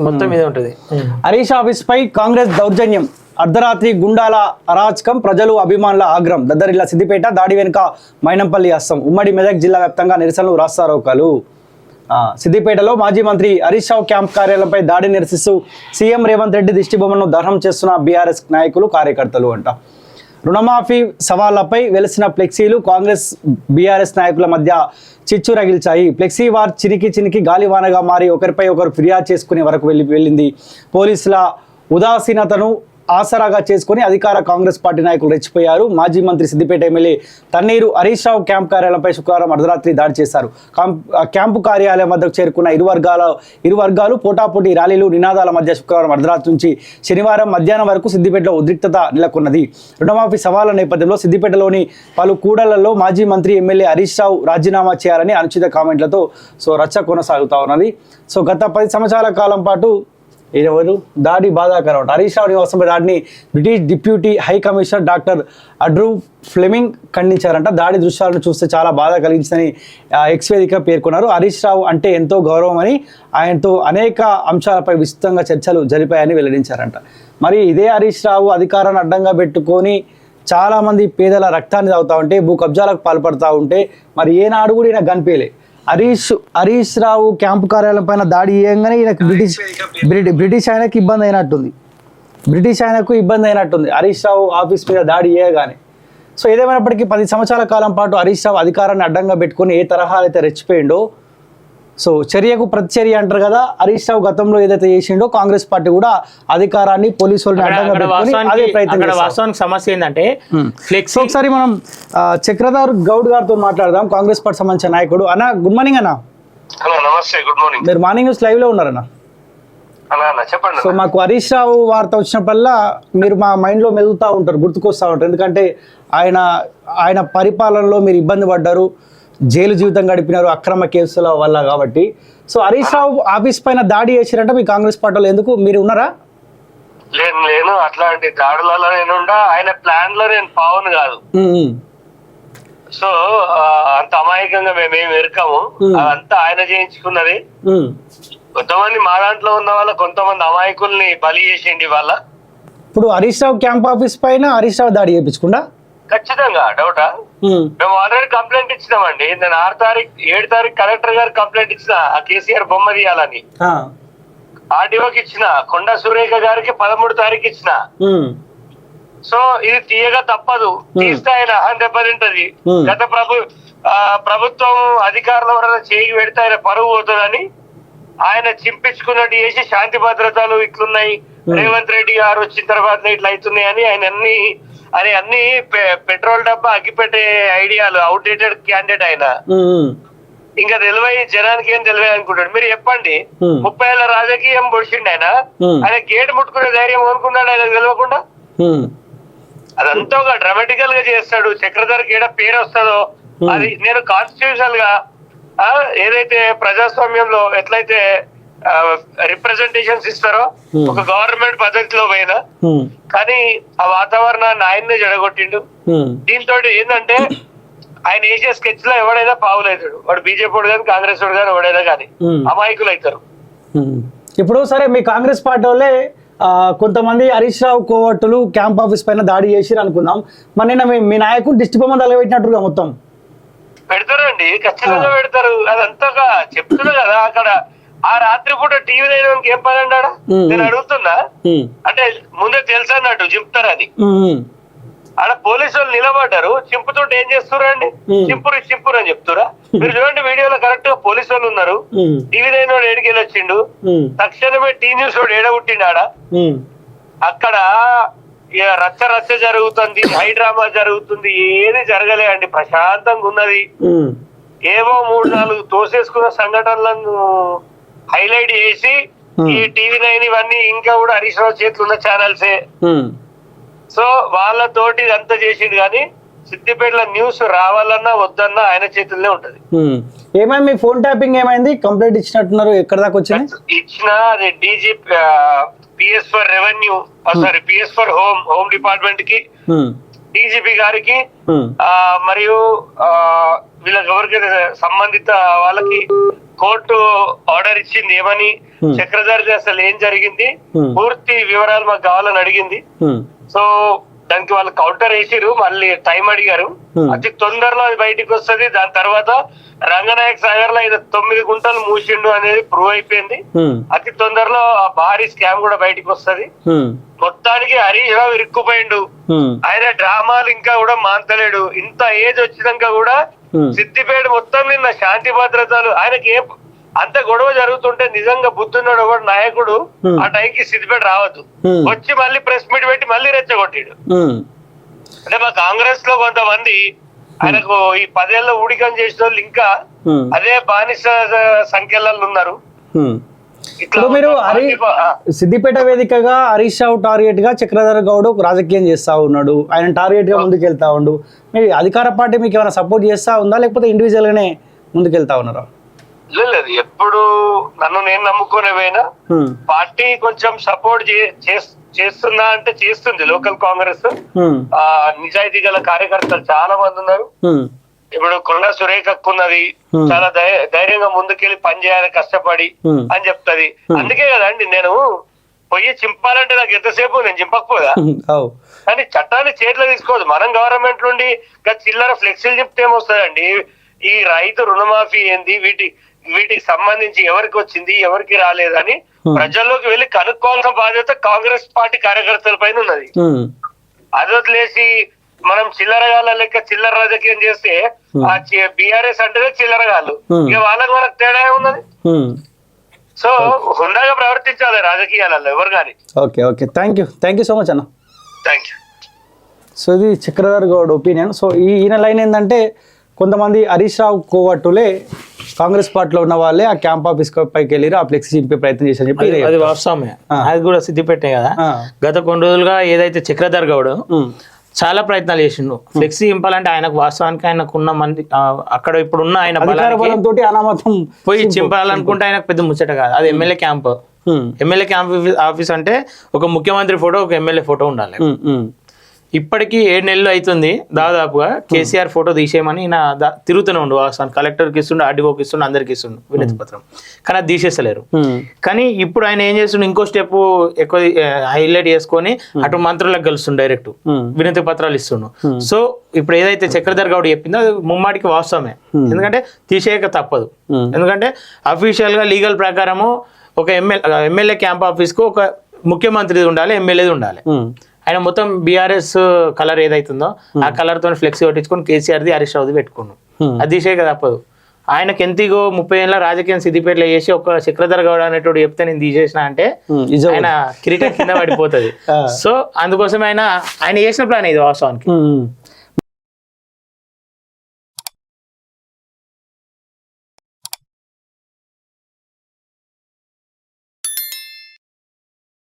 మొత్తం మీద ఉంటుంది. హరీష్ ఆఫీస్ పై కాంగ్రెస్ దౌర్జన్యం, అర్ధరాత్రి గుండాల అరాచకం, ప్రజలు అభిమానుల ఆగ్రహం. దద్దరిల్ల సిద్దిపేట, దాడి వెనుక మైనంపల్లి హస్తం. ఉమ్మడి మెదక్ జిల్లా వ్యాప్తంగా నిరసనలు, రాస్తారోకాలు. సిద్దిపేటలో మాజీ మంత్రి హరీష్ రావు క్యాంప్ కార్యాలయంపై దాడి నిరసిస్తూ సీఎం రేవంత్ రెడ్డి దిష్టిబొమ్మను దహనం చేస్తున్న బీఆర్ఎస్ నాయకులు, కార్యకర్తలు అంట. రుణమాఫీ సవాళ్లపై వెలిసిన ఫ్లెక్సీలు కాంగ్రెస్ బీఆర్ఎస్ నాయకుల మధ్య చిచ్చు రగిల్చాయి. ఫ్లెక్సీ వార్ చినికి గాలివానగా మారి ఒకరిపై ఒకరు ఫిర్యాదు చేసుకునే వరకు వెళ్ళింది. పోలీసుల ఉదాసీనతను ఆసరాగా చేసుకుని అధికార కాంగ్రెస్ పార్టీ నాయకులు రెచ్చిపోయారు. మాజీ మంత్రి సిద్దిపేట ఎమ్మెల్యే తన్నీరు హరీష్ రావు క్యాంప్ కార్యాలయంపై శుక్రవారం అర్ధరాత్రి దాడి చేశారు. క్యాంపు కార్యాలయం వద్దకు చేరుకున్న ఇరు వర్గాలు పోటాపోటీ ర్యాలీలు, నినాదాల మధ్య శుక్రవారం అర్ధరాత్రి నుంచి శనివారం మధ్యాహ్నం వరకు సిద్దిపేటలో ఉద్రిక్తత నెలకొన్నది. రుణమాఫీ సవాళ్ల నేపథ్యంలో సిద్దిపేటలోని పలు కూడళ్లలో మాజీ మంత్రి ఎమ్మెల్యే హరీష్ రావు రాజీనామా చేయాలని అనుచిత కామెంట్లతో రచ్చ కొనసాగుతా ఉన్నది. గత 10 సంవత్సరాల కాలం పాటు ఎవరు దాడి బాధాకరం. హరీష్ రావు నివాసంపై దాడిని British deputy high commissioner doctor Andrew Fleming ఖండించారంట. దాడి దృశ్యాలను చూస్తే చాలా బాధ కలిగించిందని ఎక్స్ వేదిక పేర్కొన్నారు. హరీష్ రావు అంటే ఎంతో గౌరవం అని, ఆయనతో అనేక అంశాలపై విస్తృతంగా చర్చలు జరిపాయని వెల్లడించారంట. మరి ఇదే హరీష్ రావు అధికారాన్ని అడ్డంగా పెట్టుకొని చాలామంది పేదల రక్తాన్ని తాగుతూ ఉంటే, భూ కబ్జాలకు పాల్పడుతూ ఉంటే మరి ఏనాడు కూడా ఈయన కనిపించలే. హరీష్ రావు క్యాంపు కార్యాలయం పైన దాడి చేయగానే ఈయనకు బ్రిటిష్ ఆయనకు ఇబ్బంది అయినట్టుంది హరీష్ రావు ఆఫీస్ మీద దాడి చేయగానే. ఏదేమైనప్పటికీ 10 సంవత్సరాల కాలం పాటు హరీష్ రావు అధికారాన్ని అడ్డంగా పెట్టుకొని ఏ తరహా అయితే రెచ్చిపోయిండో, చర్యకు ప్రతిచర్య అంటారు కదా. హరీష్ రావు గతంలో ఏదైతే చేసిండో కాంగ్రెస్ పార్టీ కూడా అధికారాన్ని పోలీసు వాళ్ళని అడ్డంగా పెట్టుకొని అదే ప్రయత్నం. వాస్తవానికి సమస్య ఏంటంటే ఒకసారి మనం చక్రధర్ గౌడ్ గారితో మాట్లాడదాం, కాంగ్రెస్ పార్టీ సంబంధించిన నాయకుడు. అన్న, గుడ్ మార్నింగ్ అన్న. నమస్తే, గుడ్ మార్నింగ్. మీరు మార్నింగ్ న్యూస్ లైవ్ లో ఉన్నారన్న. చెప్పండి. మాకు హరీష్ రావు వార్త వచ్చినప్పుడల్లా మీరు మా మైండ్ లో మెదులుతూ ఉంటారు, గుర్తుకొస్తూ ఉంటారు. ఎందుకంటే ఆయన పరిపాలనలో మీరు ఇబ్బంది పడ్డారు, జైలు జీవితం గడిపినారు అక్రమ కేసుల వల్ల. కాబట్టి హరీష్ రావు ఆఫీస్ పైన దాడి చేసిరంటే మీ కాంగ్రెస్ పార్టీలో ఎందుకు మీరు ఉన్నారా? నేను అట్లాంటి దాడులలో నేనుండా, ఆయన ప్లాన్ లో నేను పావును కాదు. అంత అమాయకంగా మేమేమి ఎరకము, అదంతా ఆయన చేయించుకున్నది. కొంతమంది మా దాంట్లో ఉన్న వాళ్ళ కొంతమంది అమాయకుల్ని బలి చేసిండి వాళ్ళ. ఇప్పుడు హరీష్ రావు క్యాంప్ ఆఫీస్ పైన హరీష్ రావు దాడి చేయించకుండా ఖచ్చితంగా డౌటా? మేము ఆల్రెడీ కంప్లైంట్ ఇచ్చినామండి. నేను 7 తారీఖు కలెక్టర్ గారు కంప్లైంట్ ఇచ్చిన, ఆ కేసీఆర్ బొమ్మ తీయాలని. ఆర్డీఓకి ఇచ్చిన, కొండా సురేఖ గారికి 13 తారీఖు ఇచ్చిన. ఇది తీయగా తప్పదు, తీస్తే ఆయన అహం దెబ్బతింటది. గత ప్రభుత్వం అధికారుల వల్ల చేయి పెడితే ఆయన పరువు పోతుందని ఆయన చింపించుకున్నట్టు చేసి శాంతి భద్రతలు ఇట్లున్నాయి, రేవంత్ రెడ్డి గారు వచ్చిన తర్వాత ఇట్లా అవుతున్నాయి అని ఆయన అన్ని పెట్రోల్ డబ్బా అగ్గిపెట్టే ఐడియాలు, అవుట్డేటెడ్ క్యాండిడేట్ ఆయన. ఇంకా తెలివై జనానికి ఏం తెలివై అనుకుంటాడు. మీరు చెప్పండి, 30 ఏళ్ళ రాజకీయం పొడిచిండు ఆయన గేట్ ముట్టుకునే ధైర్యం అనుకున్నాడు ఆయన తెలియకుండా. అదంతా ఒక డ్రామాటికల్ గా చేస్తాడు. చక్రధర్కి ఏడా పేరు వస్తుందో అది. నేను కాన్స్టిట్యూషనల్ గా ఏదైతే ప్రజాస్వామ్యంలో ఎట్లయితే రిప్రజెంటేషన్స్ ఇస్తారో ఒక గవర్నమెంట్ పద్ధతిలో పోయినా, కానీ ఆ వాతావరణాన్ని ఆయన్నే జడగొట్టిండు. దీంతో ఏంటంటే ఆయన వేసే స్కెచ్ లో ఎవడైనా పావులవుతాడు. వాడు బీజేపీ వాడు కానీ కాంగ్రెస్ వాడు కానీ ఎవడైనా కానీ అమాయకులు అవుతారు. ఇప్పుడు సరే, మీ కాంగ్రెస్ పార్టీ వాళ్ళే కొంతమంది హరీష్ రావు కోవట్టులు క్యాంప్ ఆఫీస్ పైన దాడి చేసిరు అనుకుందాం. మరి నిన్న మీ నాయకుడు దిష్టి బొమ్మ తలపెట్టినట్టుగా మొత్తం పెడతారండి, ఖచ్చితంగా పెడతారు. అదంతా చెప్తున్నా కదా. అక్కడ ఆ రాత్రి పూట టీవీ లేని ఏం పని అన్నాడా? నేను అడుగుతున్నా. అంటే ముందే తెలుసా అన్నట్టు చింపుతారని. ఆడ పోలీసు వాళ్ళు నిలబడ్డారు, చింపుతుంటే ఏం చేస్తున్నారండి? చింపురు అని చెప్తురా? మీరు చూడండి వీడియోలో కరెక్ట్ గా పోలీసు వాళ్ళు ఉన్నారు. టీవీ లేని వాడు ఏడికెళ్ళి వచ్చిండు, తక్షణమే టీ న్యూస్ వాడు ఏడగొట్టిండు ఆడ. అక్కడ రచ్చ జరుగుతుంది, హై డ్రామా జరుగుతుంది, ఏది జరగలే అండి. ప్రశాంతంగా ఉన్నది. ఏవో 3-4 తోసేసుకున్న సంఘటనలను హైలైట్ చేసి ఈ టీవీ 9 ఇవన్నీ ఇంకా కూడా హరీష్ రావు చేతులు ఉన్న ఛానల్సే. వాళ్ళతోటి ఇదంతా చేసిండు. కానీ సిద్దిపేటలో న్యూస్ రావాలన్నా వద్దన్నా ఆయన చేతుల్లోనే ఉంటది. ఏమైంది మీ ఫోన్ ట్యాపింగ్ ఏమైంది? కంప్లైంట్ ఇచ్చినట్టున్నారు, ఎక్కడ దాకా వచ్చింది? ఇచ్చిన అది DGP PS for revenue, sorry PS for home department కి, డీజీపీ గారికి, మరియు వీళ్ళకి ఎవరికైతే సంబంధిత వాళ్ళకి కోర్టు ఆర్డర్ ఇచ్చింది ఏమని, చక్రధర్ది అసలు ఏం జరిగింది, పూర్తి వివరాలు మాకు కావాలని అడిగింది. సో దానికి వాళ్ళు కౌంటర్ వేసిరు, మళ్ళీ టైం అడిగారు. అతి తొందరలో అది బయటికి వస్తుంది. దాని తర్వాత రంగనాయక్ సాగర్ లో 9 గుంటలు మూసిండు అనేది ప్రూవ్ అయిపోయింది. అతి తొందరలో ఆ భారీ స్కామ్ కూడా బయటికి వస్తుంది. మొత్తానికి హరీష్ రావు ఇరుక్కుపోయిండు. ఆయన డ్రామాలు ఇంకా కూడా మాంతలేడు. ఇంత ఏజ్ వచ్చినాక కూడా సిద్దిపేట మొత్తం నిన్న శాంతి భద్రతలు, ఆయనకి ఏం అంత గొడవ జరుగుతుంటే నిజంగా బుద్ధున్నాడు ఒకడు నాయకుడు ఆ టైంకి సిద్దిపేట రావద్దు, వచ్చి మళ్ళీ ప్రెస్ మీట్ పెట్టి మళ్ళీ రెచ్చగొట్టాడు. అంటే మా కాంగ్రెస్ లో కొంతమంది ఆయనకు ఈ 10 ఏళ్ళ ఊడికం చేసిన వాళ్ళు ఇంకా అదే బానిస సంఖ్యలలో ఉన్నారు. ఇప్పుడు మీరు సిద్దిపేట వేదికగా హరీష్ రావు టార్గెట్ గా చక్రధర్ గౌడ్ రాజకీయం చేస్తా ఉన్నాడు, ఆయన టార్గెట్ గా ముందుకెళ్తా ఉండు. మీ అధికార పార్టీ మీకు ఏమైనా సపోర్ట్ చేస్తా ఉందా, లేకపోతే ఇండివిజువల్ గానే ముందుకెళ్తా ఉన్నారా? లేదు, ఎప్పుడు నన్ను నేను నమ్ముకునే పోయినా పార్టీ కొంచెం సపోర్ట్ చేస్తున్నా అంటే చేస్తుంది. లోకల్ కాంగ్రెస్ నిజాయితీ గల కార్యకర్తలు చాలా మంది ఉన్నారు. ఇప్పుడు కొండా సురేఖ ఉన్నది, చాలా ధైర్యంగా ముందుకెళ్ళి పని చేయాలి కష్టపడి అని చెప్తది. అందుకే కదండి నేను పొయ్యి చింపాలంటే నాకు ఎంతసేపు నేను చింపకపోదా, కానీ చట్టాన్ని చేతిలో తీసుకోవద్దు. మనం గవర్నమెంట్ నుండి చిల్లర ఫ్లెక్సీలు చెప్తే ఏమొస్తుందండి? ఈ రైతు రుణమాఫీ ఏంది, వీటికి సంబంధించి ఎవరికి వచ్చింది ఎవరికి రాలేదని ప్రజల్లోకి వెళ్ళి కనుక్కోవాల్సిన బాధ్యత కాంగ్రెస్ పార్టీ కార్యకర్తల పైన ఉన్నది. అది వదిలేసి మనం చిల్లరగాళ్ళ లెక్క చిల్లర రాజకీయం చేస్తే ఆ బీఆర్ఎస్ అంటేనే చిల్లరగాళ్ళు, ఇక వాళ్ళకి మనకు తేడా ఉన్నది. సో హుందాగా ప్రవర్తించాలి రాజకీయాలలో ఎవరు కానీ. Okay okay, thank you so much అన్న. Thank you. సో ఇది చక్రధర్ గౌడ్ ఒపీనియన్. సో ఈయన లైన్ ఏంటంటే, కొంతమంది హరీష్ రావు కోవట్టులే కాంగ్రెస్ పార్టీలో ఉన్న వాళ్ళే ఆ క్యాంప్ ఆఫీస్ పైకి వెళ్ళి ఆ ఫ్లెక్సీ చింపే ప్రయత్నం చేశారు చెప్పి అది వాస్తవమే. అది కూడా సిద్దిపేటే కదా. గత కొన్ని రోజులుగా ఏదైతే చక్రధర్ గౌడ్ చాలా ప్రయత్నాలు చేసిండు ఫ్లెక్సీ చింపాలంటే, ఆయనకు వాస్తవానికి ఆయనకున్న మంది అక్కడ ఇప్పుడున్న ఆయన బలంతో అనామతం పోయి చింపాలనుకుంటే ఆయనకు పెద్ద ముచ్చట కాదు. అది MLA camp. MLA camp office అంటే ఒక ముఖ్యమంత్రి ఫోటో, ఒక ఎమ్మెల్యే ఫోటో ఉండాలి. ఇప్పటికీ 7 నెలలు అవుతుంది దాదాపుగా కేసీఆర్ ఫోటో తీసేయమని ఈయన తిరుగుతూనే ఉండు. వాస్తవానికి కలెక్టర్కి ఇస్తుండు, ఆర్డీఓకి ఇస్తుండు, అందరికి ఇస్తుండు వినతి పత్రం, కానీ అది తీసేస్తలేరు. కానీ ఇప్పుడు ఆయన ఏం చేస్తుండు, ఇంకో స్టెప్ ఎక్కువ హైలైట్ చేసుకొని అటు మంత్రులకు కలుస్తుండు, డైరెక్ట్ వినతి పత్రాలు ఇస్తుండు. సో ఇప్పుడు ఏదైతే చక్రధర్ గౌడ్ చెప్పిందో అది ముమ్మాటికి వాస్తవమే. ఎందుకంటే తీసేయక తప్పదు. ఎందుకంటే అఫీషియల్ గా లీగల్ ప్రకారము ఒక ఎమ్మెల్యే క్యాంప్ ఆఫీస్ కు ఒక ముఖ్యమంత్రిది ఉండాలి, ఎమ్మెల్యేది ఉండాలి. ఆయన మొత్తం బీఆర్ఎస్ కలర్ ఏదైతుందో ఆ కలర్ తో ఫ్లెక్సీ కొట్టించుకొని కేసీఆర్ది హరీష్ రావుది పెట్టుకున్నాం. అది తీసేయక తప్పదు. ఆయనకి ఎంతగో 30 ఏళ్ళ రాజకీయం సిద్దిపేటలో చేసి ఒక చక్రధర్ గౌడ్ అనేటోడు చెప్తే నేను తీసేసిన అంటే ఆయన కిరీటం కింద పడిపోతుంది. సో అందుకోసం ఆయన చేసిన ప్లాన్ ఇది వాస్తవానికి.